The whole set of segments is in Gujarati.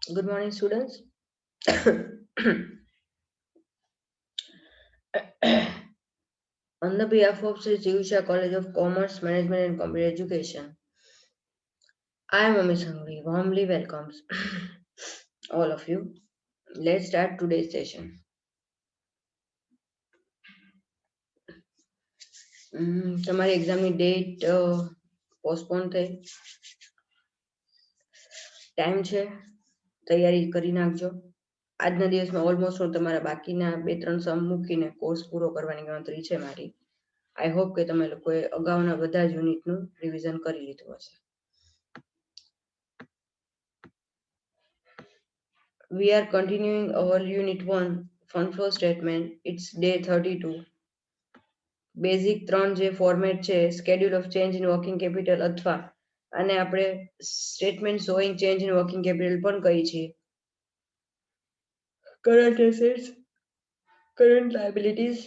Good morning, students. On the behalf of Sri Jivisha College of Commerce, Management and Computer Education, I am Ami Sangvi. Warmly welcomes all of you. Let's start today's session. તમારી એક્ઝામની ડેટ પોસ્ટપોન થઈ, ટાઈમ છે, તૈયારી કરી નાખજો. આજના દિવસમાં ઓલમોસ્ટ હું તમારા બાકીના 2-3 સમ મૂકીને કોર્સ પૂરો કરવાની ગણતરી છે મારી. આઈ હોપ કે તમે લોકોએ અગાઉના બધા જ યુનિટનું રિવિઝન કરી લીધું હશે. We are continuing our Unit 1 Fund Flow Statement. It's day 32. Basic 3 જે ફોર્મેટ છે Schedule of Change in Working Capital અથવા આને આપણે Statement Showing Change in Working Capital પણ કહી છીએ. Current Assets, Current Liabilities,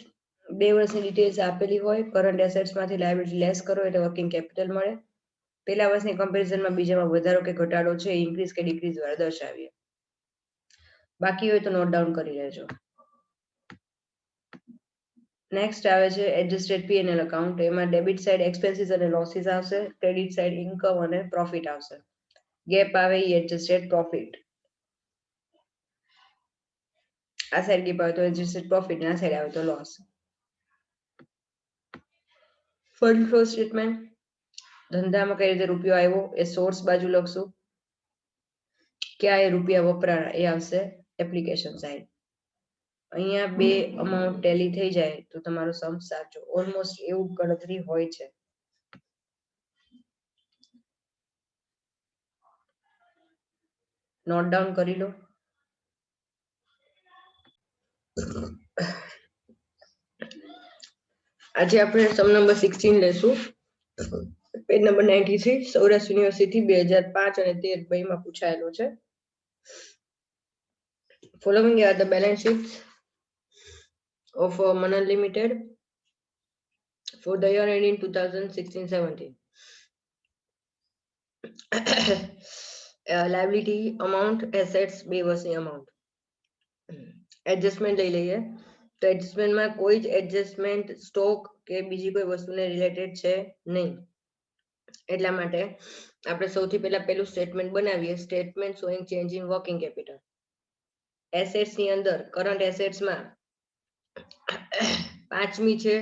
2 વર્ષની ડિટેલ્સ આપેલી હોય. કરંટ એસેટ્સમાંથી લાયબિલિટી લેસ કરો એટલે વર્કિંગ કેપિટલ મળે. પેલા વર્ષની કમ્પેરિઝનમાં બીજામાં વધારો કે ઘટાડો છે ઇન્ક્રીઝ કે ડિક્રીઝ દ્વારા દર્શાવીએ. બાકી હોય તો નોટ ડાઉન કરી લેજો. નેક્સ્ટ આવે છે એડજસ્ટેડ P&L અકાઉન્ટ. એમાં ડેબિટ સાઇડ એક્સપેન્સીસ અને લોસીસ આવશે, ક્રેડિટ સાઇડ ઇન્કમ અને પ્રોફિટ આવશે. ગેપ આવે એ એડજસ્ટેડ પ્રોફિટ. આ સાઈડ ગેપ આવે તો એડજસ્ટેડ પ્રોફિટ, આ સાઈડ આવે તો લોસ. Fund flow statement. ધંધામાં કઈ રીતે રૂપિયો આવ્યો એ સોર્સ બાજુ લખશું. ક્યાં એ રૂપિયા વપરાણા એ આવશે એપ્લિકેશન સાઇડ. અહીંયા બે અમાઉન્ટ ટેલી થઈ જાય તો તમારો સમ સાચો. ઓલમોસ્ટ એવું ગણતરી હોય છે. નોટ ડાઉન કરી લો. આજે આપણે સમ નંબર 16 લેશું. પેજ નંબર 93 સૌરાષ્ટ્ર યુનિવર્સિટી 2005 અને 13 માં પૂછાયેલો છે. Following are the balance sheets of Manan Limited for the year ending 2016-17. Liability amount, assets, બે વર્ષની amount. એડજસ્ટમેન્ટ લઈ લઈએ તો એડજસ્ટમેન્ટમાં કોઈ જ એડજસ્ટમેન્ટ સ્ટોક કે બીજી કોઈ વસ્તુને રિલેટેડ છે નહીં. એટલા માટે આપણે સૌથી પહેલા પેલું સ્ટેટમેન્ટ બનાવીએ. Statement showing change in working capital. Assets ની અંદર કરંટ એસેટ્સમાં પાંચમી છે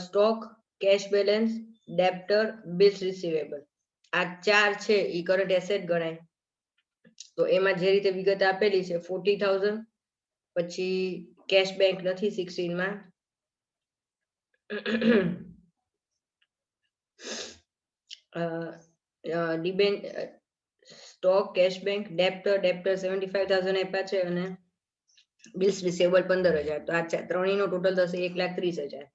stock, cash balance, debtor, bills receivable. આ ચાર છે એ કરંટ એસેટ ગણાય. તો એમાં જે રીતે વિગત આપેલી છે 40,000, પછી કેશ બેંક નથી 16 માં, સ્ટોક, કેશ બેંક, ડેપ્ટર 75,000 આપ્યા છે અને બિલ્સ રિસીવેબલ 15,000. તો આ ત્રણેયનો ટોટલ થશે 1,30,000.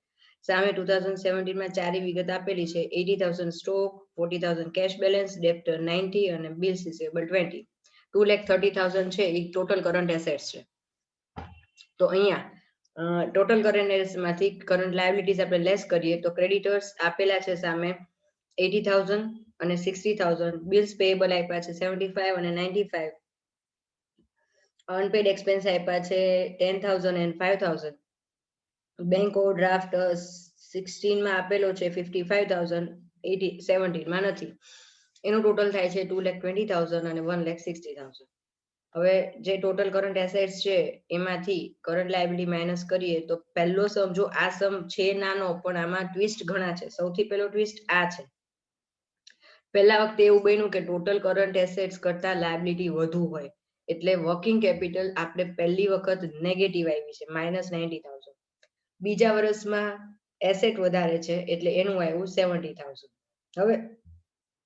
સામે 2017 માં ચારી વિગત આપેલી છે 80,000 સ્ટોક, 40,000 કેશ બેલેન્સ, ડેપ્ટર 90 અને બિલ્સ રિસીવેબલ 20. 2,30,000 છે એ ટોટલ કરંટ એસેટ્સ છે. તો અહીંયા ટોટલ કરંટ એસેટ્સમાંથી કરંટ લાયબિલિટીઝ આપણે લેસ કરીએ તો ક્રેડિટર્સ આપેલા છે સામે 80,000 અને 60,000, બિલ્સ પેએબલ આપ્યા છે 75 અને 95, અનપેડ એક્સપેન્સ આપ્યા છે 10,000 and 5,000. બેંક ઓવરડ્રાફ્ટ 16 માં આપેલો છે 55,000, 17 માં નથી. એનું ટોટલ થાય છે 2,20,000 અને 1,60,000. હવે જે ટોટલ કરંટ એસેટ્સ છે એમાંથી કરંટ લાયબિલિટી માઇનસ કરીએ તો પહેલો સમ, જો આ સમ છે નાનો પણ આમાં ટ્વિસ્ટ ઘણા છે. સૌથી પહેલો ટ્વિસ્ટ આ છે. પહેલા વખતે એવું બન્યું કે ટોટલ કરંટ એસેટ્સ કરતા લાયબિલિટી વધુ હોય એટલે વર્કિંગ કેપિટલ આપણે પહેલી વખત નેગેટિવ આવી છે -90,000. બીજા વર્ષમાં એસેટ વધારે છે એટલે એનું આવ્યું 70,000. હવે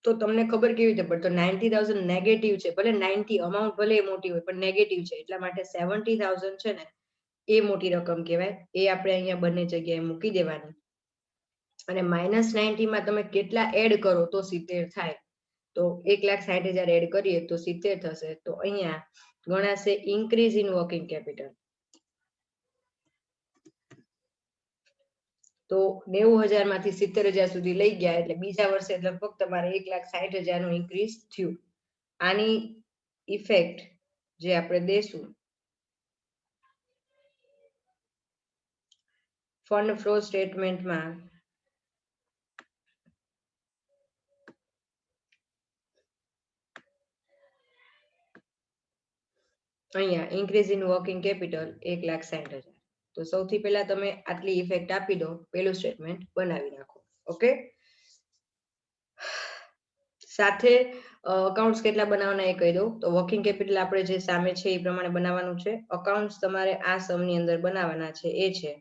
તો તમને ખબર કેવી રીતે પડે? તો 90,000 નેગેટિવ છે, ભલે 90 અમાઉન્ટ ભલે મોટી હોય પણ નેગેટિવ છે એટલા માટે 70,000 છે ને એ મોટી રકમ કહેવાય. એ આપણે અહીંયા બંને જગ્યાએ મૂકી દેવાની. અને -90 માં તમે કેટલા એડ કરો તો 70 થાય? તો 1,60,000 એડ કરીએ તો 70 થશે. તો અહીંયા ગણાશે ઇન્ક્રીઝ ઇન વર્કિંગ કેપિટલ. તો 90,000 માંથી 70,000 સુધી લઈ ગયા એટલે બીજા વર્ષે લગભગ તમારે 1,60,000 નું ઇન્ક્રીઝ થયું. આની ઇફેક્ટ જે આપણે દેશું ફંડ ફ્લો સ્ટેટમેન્ટમાં અહીંયા ઇન્ક્રીઝ ઇન વર્કિંગ કેપિટલ 1,60,000. તો સૌથી પહેલા તમે આટલી ઇફેક્ટ આપી દો, પેલું સ્ટેટમેન્ટ બનાવી નાખો. ઓકે, સાથે અકાઉન્ટ્સ કેટલા બનાવવાના એ કહી દઉં. તો વર્કિંગ કેપિટલ આપણે જે સામે છે એ પ્રમાણે બનાવવાનું છે. અકાઉન્ટ્સ તમારે આ સમની અંદર બનાવવાના છે એ છે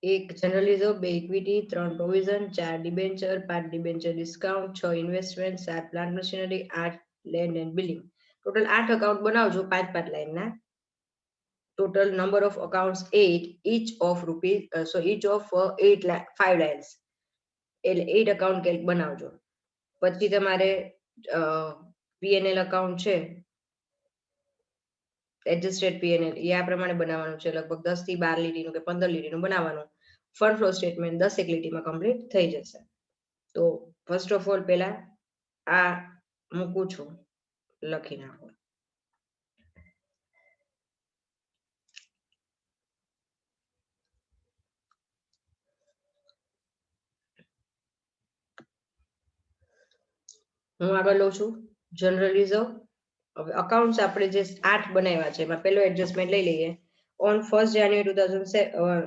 1 general reserve, 2 equity, 3 provision, 4 debenture, 5 debenture discount, 6 investment, 7 plant machinery, 8 land and billing. Total 8 account બનાવજો 5-5 લાઈનના. total number of accounts 8, each of 5 lines, એટલે 8 account કેલ્ક બનાવજો. પછી તમારે P&L અકાઉન્ટ છે, એડજસ્ટેડ P&L એ આ પ્રમાણે બનાવવાનું છે. લગભગ 10 થી 12 લીટીનું કે 15 લીટીનું બનાવવાનું. ફંડ ફ્લો સ્ટેટમેન્ટ 10 લીટીમાં કમ્પ્લીટ થઈ જશે. તો ફર્સ્ટ ઓફ ઓલ પહેલા આ મૂકું છું, લખી નાખો. હું આગળ લઉં છું જનરલ રિઝર્વ. હવે અકાઉન્ટ્સ આપણે જે 8 બનાવ્યા છે એમાં પહેલો એડજસ્ટમેન્ટ લઈ લઈએ. On 1st January 2007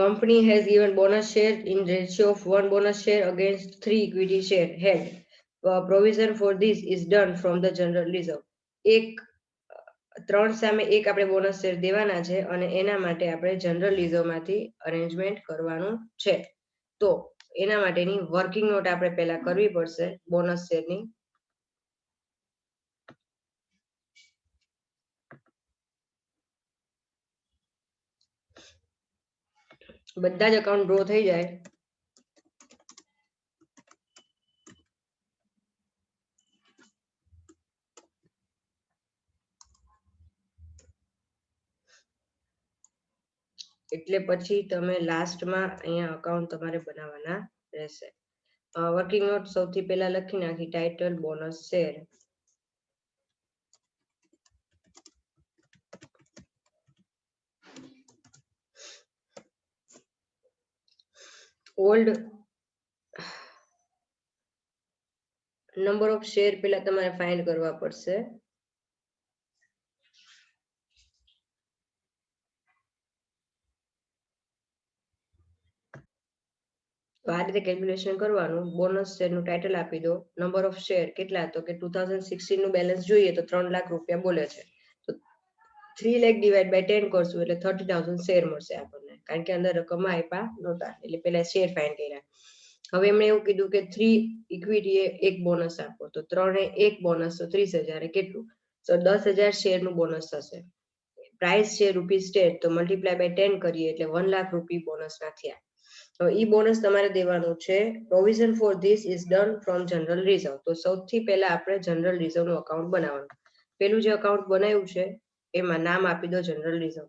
company has given bonus share in ratio of 1 bonus share against 3 equity share held. Provision for this is done from the general reserve. 3 સામે 1 આપણે બોનસ શેર દેવાના છે અને એના માટે આપણે જનરલ રિઝર્વમાંથી અરેન્જમેન્ટ કરવાનું છે. તો એના માટેની વર્કિંગ નોટ આપણે પહેલા કરવી પડશે બોનસ શેરની. બધા જ અકાઉન્ટ ડ્રો થઈ જાય એટલે પછી તમે લાસ્ટમાં અહીંયા અકાઉન્ટ તમારે બનાવવાના રહેશે. વર્કિંગ નોટ સૌથી પહેલા લખી નાખી title bonus share. Old number of share પહેલા તમારે ફાઇન્ડ કરવા પડશે. તો આ રીતે કેલ્ક્યુલેશન કરવાનું. બોનસ શેરનું ટાઇટલ આપી દો. નંબર ઓફ શેર કેટલા, તો કે 2016 નું બેલેન્સ જોઈએ તો 3 લાખ રૂપિયા બોલે છે. તો 3 લાખ ડિવાઈડ બાય 10 કરશું એટલે 30,000 શેર મળશે આપણને, કારણ કે અંદર રકમ આપ્યા નહોતા એટલે પહેલા શેર ફાઇન્ડ કર્યા. હવે એમણે એવું કીધું કે 3 ઇક્વિટી એ 1 બોનસ આપો, તો 3 એ 1 બોનસ તો 30,000 એ કેટલું, તો 10,000 શેરનું બોનસ થશે. પ્રાઇસ છે ₹10, તો મલ્ટીપ્લાય બાય 10 કરીએ એટલે 1 લાખ રૂપિયા બોનસના થયા. તો ઈ બોનસ તમારે દેવાનું છે. Provision for this is done from general reserve. તો સૌથી પહેલા આપણે જનરલ રિઝર્વનું અકાઉન્ટ બનાવવાનું. પેલું જે અકાઉન્ટ બનાવ્યું છે એમાં નામ આપી દો જનરલ રિઝર્વ.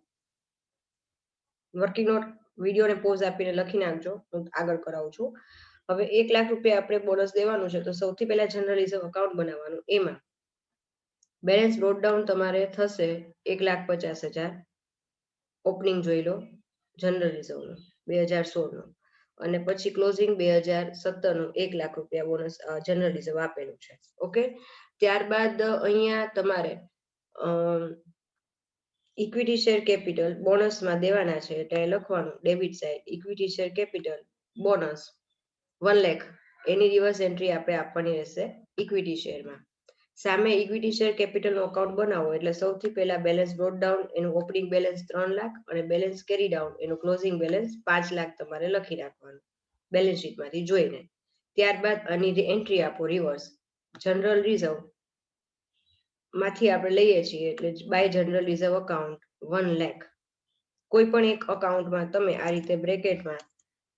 વર્કિંગ નોટ વિડીયોને પોઝ આપીને લખી નાખજો, હું આગળ કરાવું છું. હવે 1 લાખ રૂપિયા આપણે બોનસ દેવાનું છે, તો સૌથી પહેલા જનરલ રિઝર્વ અકાઉન્ટ બનાવવાનું. એમાં બેલેન્સ બ્રોટ ડાઉન તમારે થશે 1,50,000. ઓપનિંગ જોઈ લો જનરલ રિઝર્વનું 2016 નું, અને પછી ક્લોઝિંગ 2017 નું 1 લાખ રૂપિયા બોનસ જનરલ રિઝર્વ આપેલું છે. ઓકે, ત્યારબાદ અહીંયા તમારે ઇક્વિટી શેર કેપિટલ બોનસમાં દેવાના છે એટલે લખવાનું debit side equity share capital bonus 1 lakh, એની રિવર્સ એન્ટ્રી આપણે આપવાની રહેશે ઇક્વિટી શેરમાં. સામે ઇક્વિટી શેર કેપિટલનું અકાઉન્ટ બનાવો એટલે સૌથી પહેલા બેલેન્સ બ્રોટ ડાઉન એનું ઓપનિંગ બેલેન્સ 3 લાખ અને બેલેન્સ કેરી ડાઉન એનું ક્લોઝિંગ બેલેન્સ 5 લાખ તમારે લખી રાખવાનું બેલેન્સ શીટમાંથી જોઈને. ત્યારબાદ આની જે એન્ટ્રી આપો રિવર્સ જનરલ રિઝર્વ માંથી આપણે લઈએ છીએ એટલે by general reserve account 1 lakh. કોઈ પણ એક અકાઉન્ટમાં તમે આ રીતે બ્રેકેટમાં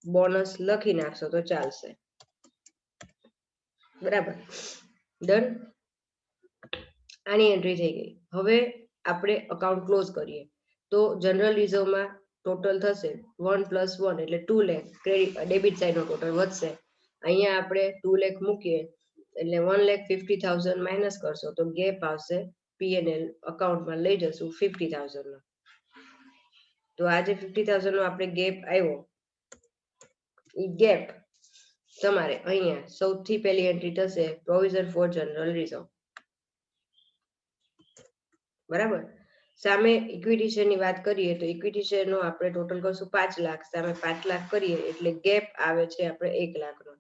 બોનસ લખી નાખશો તો ચાલશે. બરાબર, ડન. આની એન્ટ્રી થઈ ગઈ. હવે આપણે અકાઉન્ટ ક્લોઝ કરીએ તો જનરલ રિઝર્વમાં ટોટલ થશે 1 + 1 એટલે 2 લાખ. ક્રેડિટ ડેબિટ સાઇડનો ટોટલ વધશે. અહીંયા આપણે 2 લાખ મૂકીએ એટલે 1,50,000 માઇનસ કરશો તો ગેપ આવશે પીએનએલ અકાઉન્ટમાં લઈ જશું 50,000 નો. તો આ જે 50,000 નો આપણે ગેપ આવ્યો એ ગેપ તમારે અહીંયા સૌથી પહેલી એન્ટ્રી થશે પ્રોવિઝન ફોર જનરલ રિઝર્વ. બરાબર. સામે ઇક્વિટી શેરની વાત કરીએ તો ઇક્વિટી શેરનો આપણે ટોટલ કરશું 5 લાખ, સામે 5 લાખ કરીએ એટલે ગેપ આવે છે આપણે 1 લાખનો.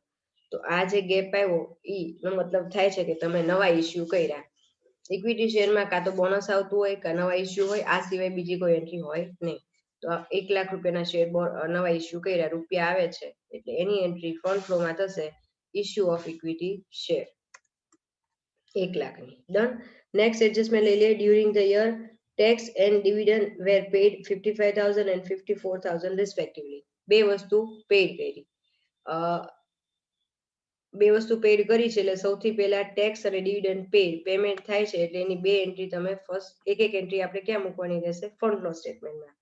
તો આ જે ગેપ આવ્યો ઈ નો મતલબ થાય છે કે તમે નવા ઇસ્યુ કર્યા. ઇક્વિટી શેરમાં કાં તો બોનસ આવતું હોય કાં નવા ઇસ્યુ હોય, આ સિવાય બીજી કોઈ એન્ટ્રી હોય નહીં. તો 1 લાખ રૂપિયાના શેર નવા ઇસ્યુ કર્યા, રૂપિયા આવે છે એટલે એની એન્ટ્રી ફંડ ફ્લોમાં થશે ઇસ્યુ ઓફ ઇક્વિટી શેર 1 લાખની. ડન. નેક્સ્ટ એડજસ્ટમેન્ટ લઈ લઈએ. During the year tax and dividend were paid 55,000 and 54,000 respectively. બે વસ્તુ પેડ કરી. બે વસ્તુ પેડ કરી છે એટલે સૌથી પહેલા ટેક્સ અને ડિવિડન્ડ પેમેન્ટ થાય છે એટલે એની બે એન્ટ્રી તમે ફર્સ્ટ એક એન્ટ્રી આપણે ક્યાં મૂકવાની રહેશે? ફંડ ફ્લો સ્ટેટમેન્ટમાં.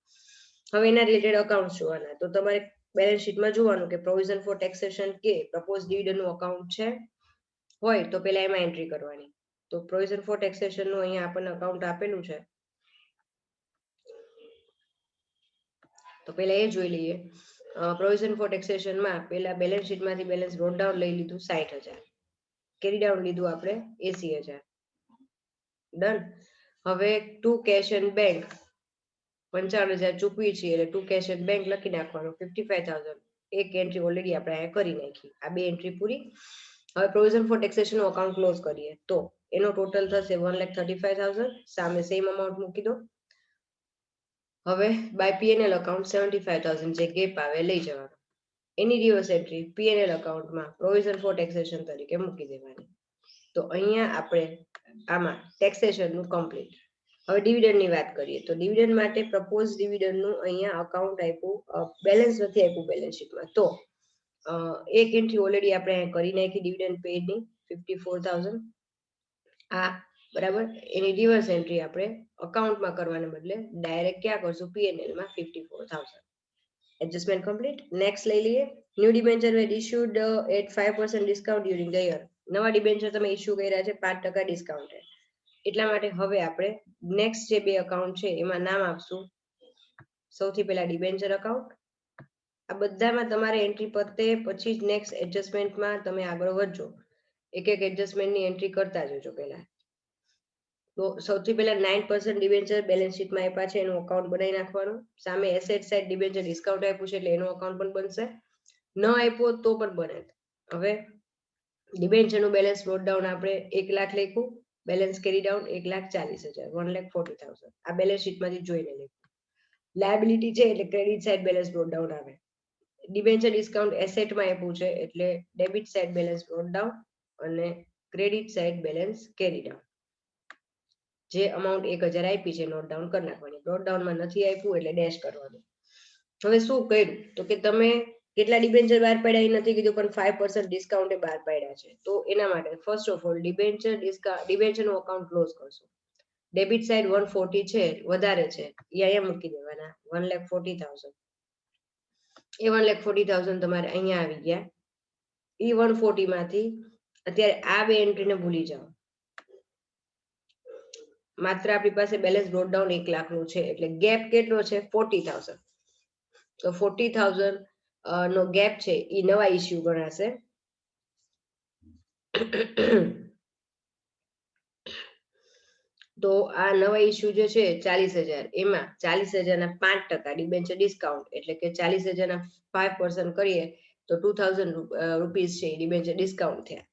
હવે એના રિલેટેડ અકાઉન્ટ જોવાના. તો તમારે બેલેન્સ શીટમાં જોવાનું કે પ્રોવિઝન ફોર ટેક્સેશન કે પ્રપોઝ ડિવિડન્ડનું અકાઉન્ટ છે હોય તો પહેલા એમાં એન્ટ્રી કરવાની. તો પ્રોવિઝન ફોર ટેક્સેશનનું અહીંયા આપણને અકાઉન્ટ આપેલું છે તો પહેલા એ જોઈ લઈએ. પ્રોવિઝન ફોર ટેક્સેશનમાં પહેલા બેલેન્સ શીટમાંથી બેલેન્સ નોટ ડાઉન લઈ લીધું 60,000, કેરી ડાઉન લીધું આપણે 80,000. ડન. હવે ટુ કેશ એન્ડ બેંક 55,000 ચૂકવી છીએ એટલે ટુ કેશ એન્ડ બેંક લખી નાખવાનું 55,000. એક એન્ટ્રી ઓલરેડી આપણે અહીંયા કરી નાખી. આ બે એન્ટ્રી પૂરી. હવે provision for taxation account close કરીએ તો એનો ટોટલ થશે 1,35,000. સામે સેમ અમાઉન્ટ મૂકી દો. હવે બાય પીએનએલ અકાઉન્ટ 75,000 જે ગેપ આવે લઈ જવાનો. એની રિવર્સ એન્ટ્રી પીએનએલ અકાઉન્ટમાં પ્રોવિઝન ફોર ટેક્સેશન તરીકે મૂકી દેવાની. તો અહીંયા આપણે આમાં ટેક્સેશનનું કમ્પ્લીટ. હવે ડિવિડન્ડની વાત કરીએ તો ડિવિડન્ડ માટે પ્રપોઝ ડિવિડન્ડનું અહીંયા અકાઉન્ટ આપ્યું, બેલેન્સ નથી આપ્યું બેલેન્સ શીટમાં. તો એક એન્ટ્રી ઓલરેડી આપણે કરી નાખી ડિવિડન્ડ પેડની 54,000. આ બરાબર. એની રિવર્સ એન્ટ્રી આપણે અકાઉન્ટમાં કરવાને બદલે ડાયરેક્ટ ક્યાં કરશું? પીએનએલ માં 54,000. Adjustment complete. નેક્સ્ટ લઈ લઈએ. New debenture were issued at 5% discount during the year. નવા ડિબેન્ચર તમે ઇશ્યુ કર્યા છે 5% ડિસ્કાઉન્ટ. એટલા માટે હવે આપણે નેક્સ્ટ જે બે અકાઉન્ટ છે એમાં નામ આપશું. સૌથી પહેલા ડિબેન્ચર અકાઉન્ટ. આ બધામાં તમારે એન્ટ્રી પતે પછી જ નેક્સ્ટ એડજસ્ટમેન્ટમાં તમે આગળ વધજો. એક એક એડજસ્ટમેન્ટની એન્ટ્રી કરતા જજો પહેલા. તો સૌથી પહેલા 9% ડિબેન્ચર બેલેન્સ શીટમાં આપ્યા છે એનું અકાઉન્ટ બનાવી નાખવાનું. સામે એસેટ સાઇડ ડિબેન્ચર ડિસ્કાઉન્ટ આપ્યું છે એટલે એનું અકાઉન્ટ પણ બનશે. ન આપ્યો તો પણ બને. હવે ડિબેન્ચરનું બેલેન્સ નોટ ડાઉન આપણે 1 લાખ લખ્યું, બેલેન્સ કેરી ડાઉન 1,40,000, 1,40,000. આ બેલેન્સ શીટમાંથી જોઈને લખ્યું. લાયબિલિટી છે એટલે credit side balance note down આવે. ડિબેન્ચર ડિસ્કાઉન્ટ એસેટમાં આપ્યું છે એટલે debit side balance note down અને ક્રેડિટ સાઇડ બેલેન્સ કેરી ડાઉન. જે અમાઉન્ટ 1,000 આપી છે નોટ ડાઉન કરી નાખવાની. નોટ ડાઉનમાં નથી આપ્યું એટલે ડેશ કરવાનું. હવે શું કર્યું તો કે તમે કેટલા ડિબેન્ચર બહાર પાડ્યા એ નથી કીધું પણ 5% ડિસ્કાઉન્ટ બહાર પાડ્યા છે. તો એના માટે ફર્સ્ટ ઓફ ઓલ ડિબેન્ચરનું અકાઉન્ટ ક્લોઝ કરશું. ડેબિટ સાઇડ 140 છે, વધારે છે, એ અહીંયા મૂકી દેવાના 1,40,000. એ 1,40,000 તમારે અહીંયા આવી ગયા. એ 140 માંથી અત્યારે આ બે એન્ટ્રીને ભૂલી જાઓ. માત્ર આપણી પાસે બેલેન્સ નોટ ડાઉન 1 લાખનું છે એટલે ગેપ કેટલો છે? 40,000. તો 40,000 નો ગેપ છે એ નવા ઇસ્યુ ગણાશે. તો આ નવા ઇસ્યુ જે છે 40,000, એમાં 40,000 ના 5% ડિબેન્ચર ડિસ્કાઉન્ટ એટલે કે 40,000 ના 5% કરીએ તો 2,000 રૂપીસ છે ડિબેન્ચર ડિસ્કાઉન્ટ થયા.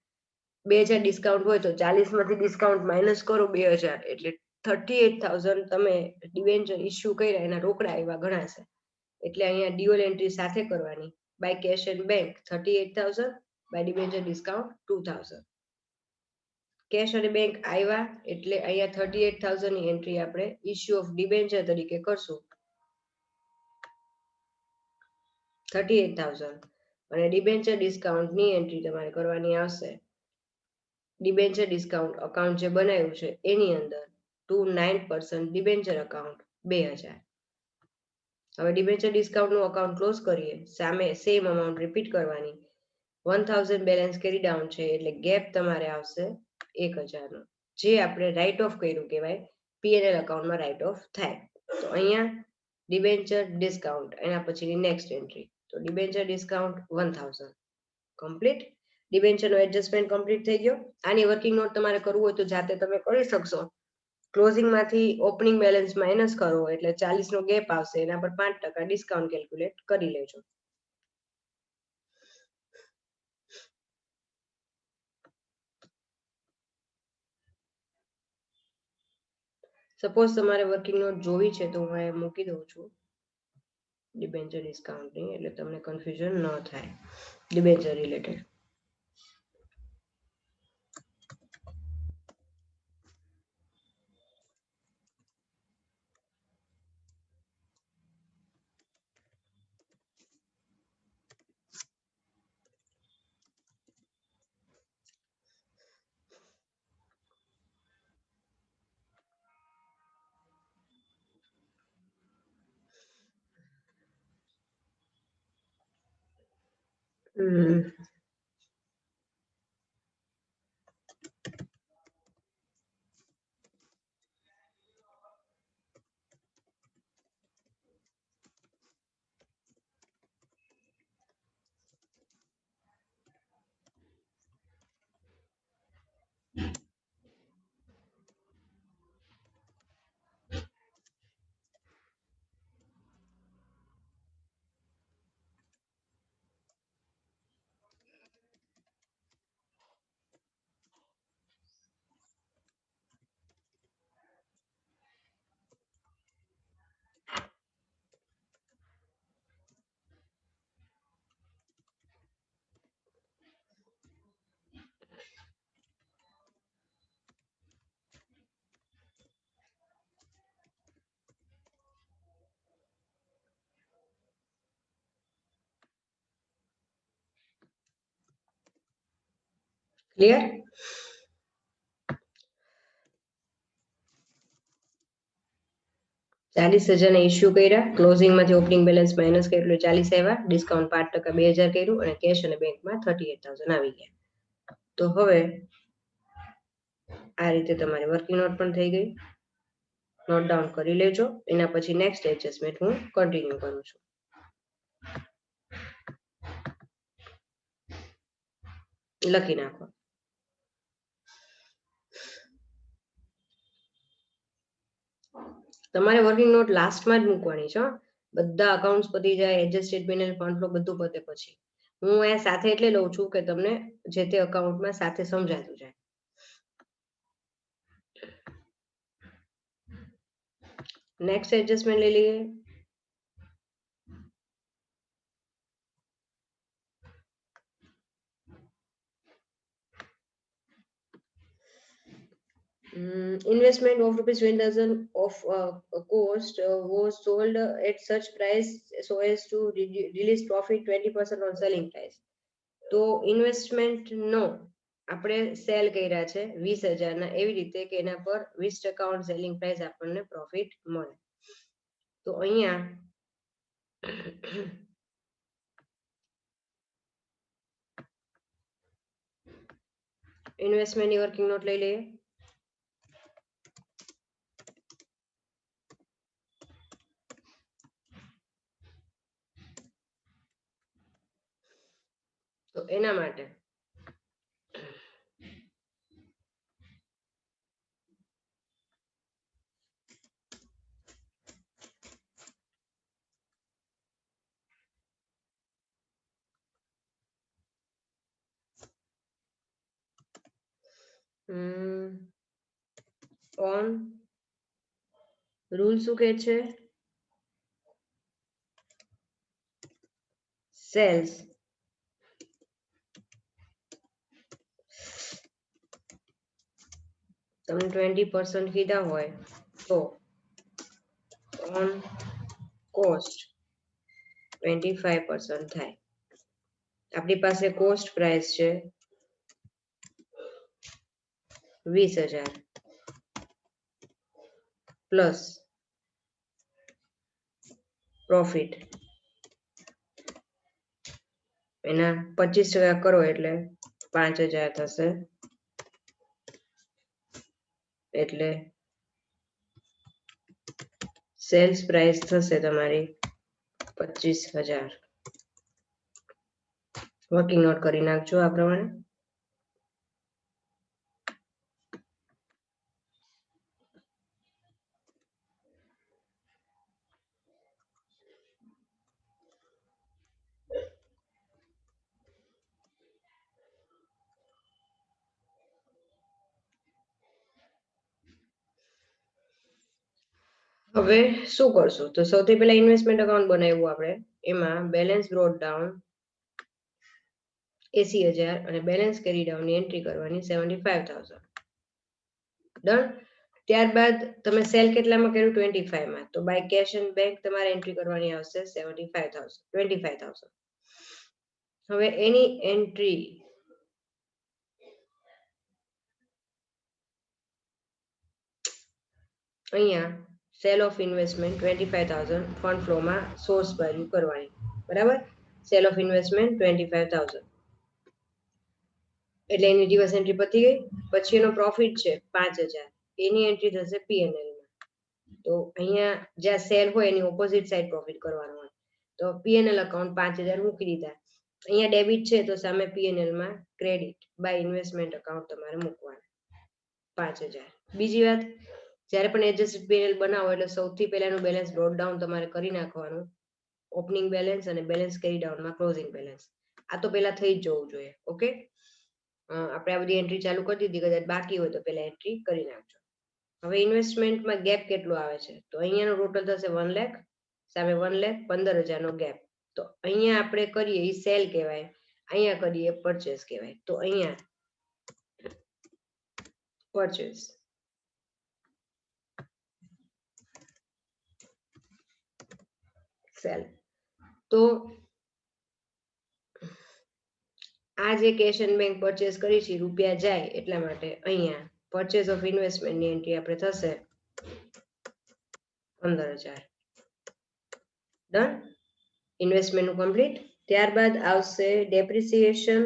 2,000 ડિસ્કાઉન્ટ હોય તો 40 માંથી ડિસ્કાઉન્ટ માઇનસ કરો 2,000 એટલે 38,000 તમે ડિબેન્ચર ઇસ્યુ કર્યા એના રોકડા એવા ગણાશે. એટલે અહીંયા ડ્યુઅલ એન્ટ્રી સાથે કરવાની. By cash and bank 38,000, by debenture discount 2,000. Cash અને બેંક આવ્યા એટલે અહીંયા 38,000 ની એન્ટ્રી આપણે ઇસ્યુ ઓફ ડિબેન્ચર તરીકે કરશું 38,000 અને ડિબેન્ચર ડિસ્કાઉન્ટ ની એન્ટ્રી તમારે કરવાની આવશે. ડિબેન્ચર ડિસ્કાઉન્ટ અકાઉન્ટ જે બનાવ્યું છે એની અંદર 9% ડિબેન્ચર અકાઉન્ટ 2,000. હવે ડિબેન્ચર ડિસ્કાઉન્ટ નું અકાઉન્ટ ક્લોઝ કરીએ. સામે સેમ અમાઉન્ટ રિપીટ કરવાની 1000 બેલેન્સ કેરી ડાઉન છે એટલે ગેપ તમારે આવશે 1000 નો, જે આપણે રાઇટ ઓફ કર્યું કહેવાય, પીએનએલ અકાઉન્ટમાં રાઇટ ઓફ થાય. તો અહીંયા ડિબેન્ચર ડિસ્કાઉન્ટ, એના પછીની નેક્સ્ટ એન્ટ્રી, તો ડિબેન્ચર ડિસ્કાઉન્ટ 1000 કમ્પ્લીટ. ડિબેન્ચરનો એડજસ્ટમેન્ટ કમ્પ્લીટ થઈ ગયો. આની વર્કિંગ નોટ તમારે કરવું હોય તો જાતે તમે કરી શકશો. ક્લોઝિંગમાંથી ઓપનિંગ બેલેન્સ માઇનસ કરો એટલે 40 નો ગેપ આવશે, એના પર 5% ડિસ્કાઉન્ટ કેલ્ક્યુલેટ કરી લેજો. સપોઝ તમારે વર્કિંગ નોટ જોવી છે તો હું અહીં મૂકી દઉં છું ડિબેન્ચર ડિસ્કાઉન્ટની, એટલે તમને કન્ફ્યુઝન ન થાય ડિબેન્ચર રિલેટેડ. ક્લિયર? ₹40,000 ઇસ્યુ કર્યા, ક્લોઝિંગમાંથી ઓપનિંગ બેલેન્સ માઇનસ કર્યું એટલે 40 આવ્યા, ડિસ્કાઉન્ટ 5% 2000 કર્યું અને કેશ અને બેંકમાં 38,000 આવી ગયા. તો હવે આ રીતે તમારી વર્કિંગ નોટ પણ થઈ ગઈ. નોટ ડાઉન કરી લેજો. એના પછી નેક્સ્ટ એડજસ્ટમેન્ટ હું કન્ટિન્યુ કરું છું. લખી નાખો. તમારે વર્કિંગ નોટ લાસ્ટમાં જ મૂકવાની છે. બધા અકાઉન્ટ્સ પતી જાય, એડજસ્ટેડ પેનલ, ફંડ ફ્લો બધું પતે પછી. હું અહીંયા સાથે એટલે લઉં છું કે તમને જે તે અકાઉન્ટમાં સાથે સમજાતું જાય. નેક્સ્ટ એડજસ્ટમેન્ટ લઈ લઈએ. Investment of ₹20,000 of cost was sold at such price so as to release profit 20% on selling price. તો ઇન્વેસ્ટમેન્ટ નો આપણે સેલ કર્યા છે 20,000 ના, એવી રીતે કે એના પર 20% ઓન સેલિંગ પ્રાઇસ આપણને પ્રોફિટ મળે. તો અહીંયા ઇન્વેસ્ટમેન્ટની વર્કિંગ નોટ લઈ લઈએ. તો એના માટે ઓન રૂલ શું કહે છે? સેલ્સ તમને 20% કીધા હોય તો ઓન કોસ્ટ 25% થાય. આપણી પાસે કોસ્ટ પ્રાઇસ છે 20,000 પ્લસ પ્રોફિટ એના 25% કરો એટલે 5000 થશે, એટલે સેલ્સ પ્રાઇસ થશે તમારી 25000. વર્કિંગ નોટ કરી નાખજો આ પ્રમાણે. હવે શું કરશું? તો સૌથી પહેલા ઇન્વેસ્ટમેન્ટ એકાઉન્ટ બનાવ્યું આપણે, એમાં બેલેન્સ બ્રોટ ડાઉન 80000 અને બેલેન્સ કેરી ડાઉન ની એન્ટ્રી કરવાની 75000. ડન. ત્યારબાદ તમે સેલ કેટલામાં કર્યું? 25 માં. તો બાય કેશ એન્ડ બેંક તમારે એન્ટ્રી કરવાની આવશે 25000. હવે એની એન્ટ્રી અહીંયા સેલ ઓફ ઇન્વેસ્ટમેન્ટ 25000 ફંડ ફ્લોમાં સોર્સ વેલ્યુ કરવાની, બરાબર. સેલ ઓફ ઇન્વેસ્ટમેન્ટ 25000 એટલે એની રિવર્સ એન્ટ્રી પતી ગઈ. પછી એનો પ્રોફિટ છે 5000, એની એન્ટ્રી થશે પીએનએલ માં. તો અહીંયા જ્યાં સેલ હોય એની ઓપોઝિટ સાઈડ પ્રોફિટ કરવાનો હોય. તો પીએનએલ અકાઉન્ટ 5000 મૂકી દીધા. અહીંયા ડેબિટ છે તો સામે પીએનએલ માં ક્રેડિટ બાય ઇન્વેસ્ટમેન્ટ અકાઉન્ટ તમારે મૂકવાનું 5000. બીજી વાત, જ્યારે પણ એડજસ્ટેડ પીએનએલ બનાવો એટલે સૌથી પહેલાનું બેલેન્સ બ્રોટ ડાઉન તમારે કરી નાખવાનું, ઓપનિંગ બેલેન્સ અને બેલેન્સ કેરી ડાઉનમાં ક્લોઝિંગ બેલેન્સ. આ તો પહેલા થઈ જ જવું જોઈએ. ઓકે, આપણે આ બધી એન્ટ્રી ચાલુ કરી દીધી. કદાચ બાકી હોય તો પહેલા એન્ટ્રી કરી નાખજો. હવે ઇન્વેસ્ટમેન્ટમાં ગેપ કેટલો આવે છે? તો અહીંયાનો ટોટલ થશે 1 લાખ, સામે 1,15,000 નો ગેપ. તો અહીંયા આપણે કરીએ એ સેલ કહેવાય, અહીંયા કરીએ પરચેસ કહેવાય. તો અહીંયા પરચેસ સેલ. તો આ જે કેશ એન્ડ બેંક પરચેસ કરી છે રૂપિયા જાય એટલા માટે અહીંયા પરચેસ ઓફ ઇન્વેસ્ટમેન્ટ ની એન્ટ્રી આપણે થશે 15000. ડન. ઇન્વેસ્ટમેન્ટ નું કમ્પ્લીટ. ત્યારબાદ આવશે ડેપ્રિસિએશન,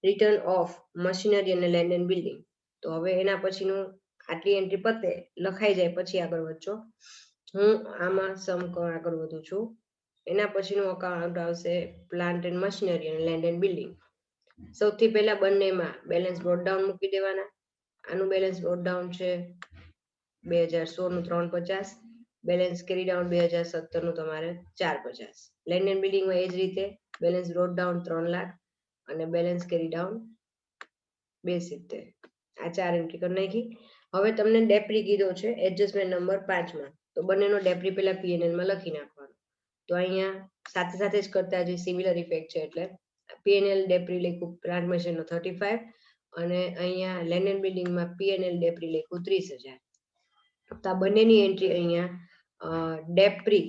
રિટર્ન ઓફ મશીનરી અને લેન્ડ એન્ડ બિલ્ડિંગ. તો હવે એના પછીનું આટલી એન્ટ્રી પતે લખાઈ જાય પછી આગળ વધજો. હું આમાં સમ આગળ વધું છું. એના પછીનું અકાઉન્ટ આવશે પ્લાન્ટ એન્ડ મશીનરી અને લેન્ડ એન્ડ બિલ્ડિંગ. સૌથી પહેલા બંનેમાં બેલેન્સ બ્રોટ ડાઉન મૂકી દેવાના. આનું બેલેન્સ બ્રોટ ડાઉન છે 2016 નું 350, બેલેન્સ કેરી ડાઉન 2017 નું તમારે 450. લેન્ડ એન્ડ બિલ્ડિંગમાં એ જ રીતે બેલેન્સ બ્રોટ ડાઉન 3 લાખ અને બેલેન્સ કેરી ડાઉન 270. આ 4 એન્ટ્રી કરી નાખી. હવે તમને ડેપ્રી કીધો છે એડજસ્ટમેન્ટ નંબર 5 માં, તો બંનેનો ડેપ્રી પહેલા પીએનએલ માં લખી નાખવાનો. તો અહીંયા સાથે સાથે જ કરતા જે સિમિલર ઇફેક્ટ છે, એટલે પીએનએલ ડેપ્રી લખ્યું પ્લાન્ટ મશીન નો 35 અને અહીંયા લેન્ડ એન્ડ બિલ્ડિંગમાં પીએનએલ ડેપ્રી લખ્યું 30000. તો આ બંનેની એન્ટ્રી અહીંયા ડેપ્રી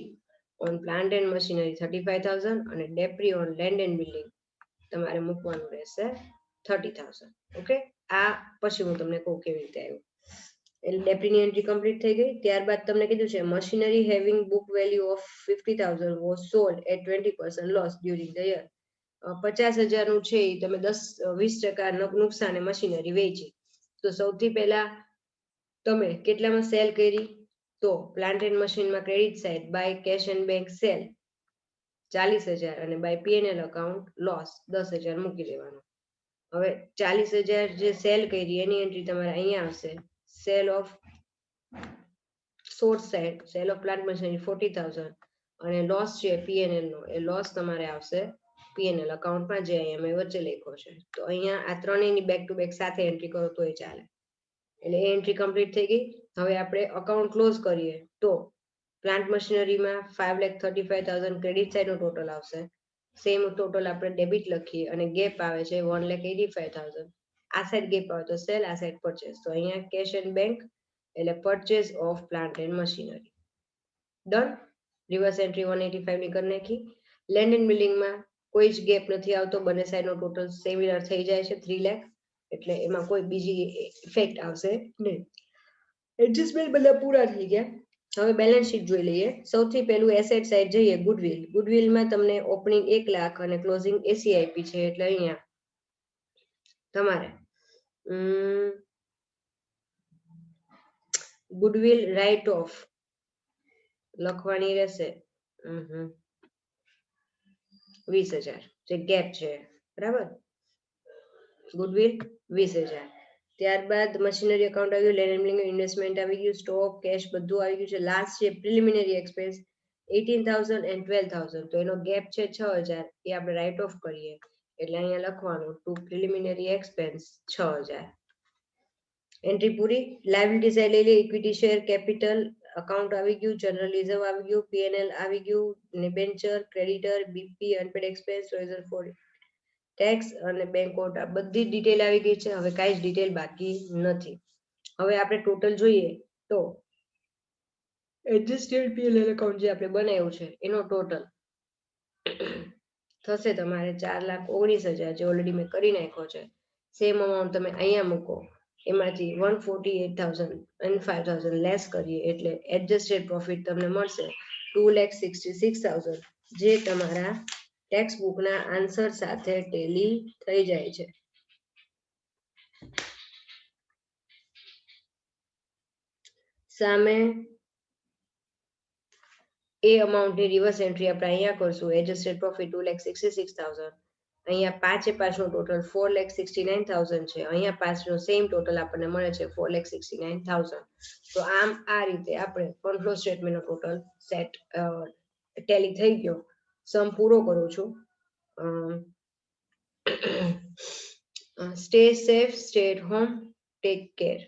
ઓન પ્લાન્ટ એન્ડ મશીનરી 35000 અને ડેપ્રી ઓન લેન્ડ એન્ડ બિલ્ડિંગ તમારે મૂકવાનું રહેશે 30000. ઓકે, આ પછી હું તમને કહું કેવી રીતે આવ્યું. એટલે ડેપ્રીની એન્ટ્રી કમ્પ્લીટ થઈ ગઈ. ત્યારબાદ તમને કીધું છે machinery having book value of 50000 was sold at 20% loss during the year. 50000 નું છે એ તમે 10-20% નુકસાને મશીનરી વેચી. તો સૌથી પહેલા તમે કેટલામાં સેલ કરી? તો પ્લાન્ટ એન્ડ મશીનમાં credit side by cash and bank sale 40000 અને બાય પીએનએલ અકાઉન્ટ લોસ 10000 મૂકી દેવાનું. હવે 40000 જે સેલ કરી એની એન્ટ્રી તમારે અહીંયા આવશે. Cell of source side, cell of plant machinery 40000 અને લોસ છે પીએનએલ નો, એ લોસ તમારે આવશે પીએનએલ અકાઉન્ટમાં, જે અહીંયા મેં વચ્ચે લખ્યો છે. તો અહીંયા આ ત્રણેયની બેક ટુ બેક સાથે એન્ટ્રી કરો તોય ચાલે. એટલે એ એન્ટ્રી કમ્પ્લીટ થઈ ગઈ. હવે આપણે અકાઉન્ટ ક્લોઝ કરીએ તો પ્લાન્ટ મશીનરીમાં 5,35,000 ક્રેડિટ સાઇડ નો ટોટલ આવશે. સેમ ટોટલ આપણે ડેબિટ લખીએ અને ગેપ આવે છે 1,85,000. આ સાઈડ ગેપ આવે તો સેલ, આ સાઈડ પરચેસ. તો અહીંયા કેશ એન્ડ બેંક એટલે purchase of plant and machinery. Done. Reverse entry 185 ની કરી નાખી. લેન્ડ એન્ડ બિલ્ડિંગમાં કોઈ જ ગેપ નથી આવતો, બંને સાઈડનો ટોટલ સિમિલર થઈ જાય છે 3 લાખ, એટલે એમાં કોઈ બીજી ઇફેક્ટ આવશે નહીં. એડજસ્ટમેન્ટ બધા પૂરા થઈ ગયા. હવે બેલેન્સ શીટ જોઈ લઈએ. સૌથી પહેલું એસેટ સાઇડ જઈએ, ગુડવિલ. ગુડવિલમાં તમને ઓપનિંગ 1 લાખ અને ક્લોઝિંગ 80 આપી છે, એટલે અહીંયા તમારે ગુડવિલ રાઇટ ઓફ લખવાની રહેશે 20,000 જે ગેપ છે, બરાબર. ગુડવિલ 20,000. ત્યારબાદ મશીનરી એકાઉન્ટ આવ્યું, લેન્ડ ઇન્વેસ્ટમેન્ટ આવી ગયું, સ્ટોક કેશ બધું આવી ગયું છે. લાસ્ટ છે પ્રિલિમિનરી એક્સપેન્સ 18,000 and 12,000. તો એનો ગેપ છે 6,000, એ આપણે રાઇટ ઓફ કરીએ, એટલે અહીંયા લખવાનું ટુ પ્રિલિમિનરી એક્સપેન્સ 6,000. એન્ટ્રી પૂરી. લાયબિલિટી સાઈડ લઈ લે, ઇક્વિટી શેર કેપિટલ અકાઉન્ટ આવી ગયું, જનરલ રિઝર્વ આવી ગયું, પીએનએલ આવી ગયું, debenture, creditor, BP, unpaid expense, provision four tax અને બેંક ઓટ, આ બધી ડિટેલ આવી ગઈ છે. હવે કાંઈ જ ડિટેલ બાકી નથી. હવે આપણે ટોટલ જોઈએ તો એડજસ્ટેડ પીએનએલ એકાઉન્ટ જે આપણે બનાવ્યું છે એનો ટોટલ થશે તમારે 4,19,000, જે ઓલરેડી મેં કરી નાખ્યો છે. સેમ અમાઉન્ટ તમે અહીંયા મૂકો, એમાંથી 148,000 અને 5,000 લેસ કરીએ એટલે એડજસ્ટેડ પ્રોફિટ તમને મળશે 2,66,000, જે તમારા ટેક્સ બુકના આન્સર સાથે ટેલી થઈ જાય છે. સામે એ અમાઉન્ટની રિવર્સ એન્ટ્રી આપણે અહીંયા કરશું. એડજસ્ટેડ પ્રોફિટ 2,66,000, અહીંયા 5 નું ટોટલ 4,69,000 છે. અહીંયા 5 નું સેમ ટોટલ આપણને મળે છે 4,69,000. તો આમ આ રીતે આપણે ફંડ ફ્લો સ્ટેટમેન્ટનો ટોટલ સેટ ટેલી થઈ ગયો. સમ પૂરો કરું છું. Stay safe, stay at home, take care.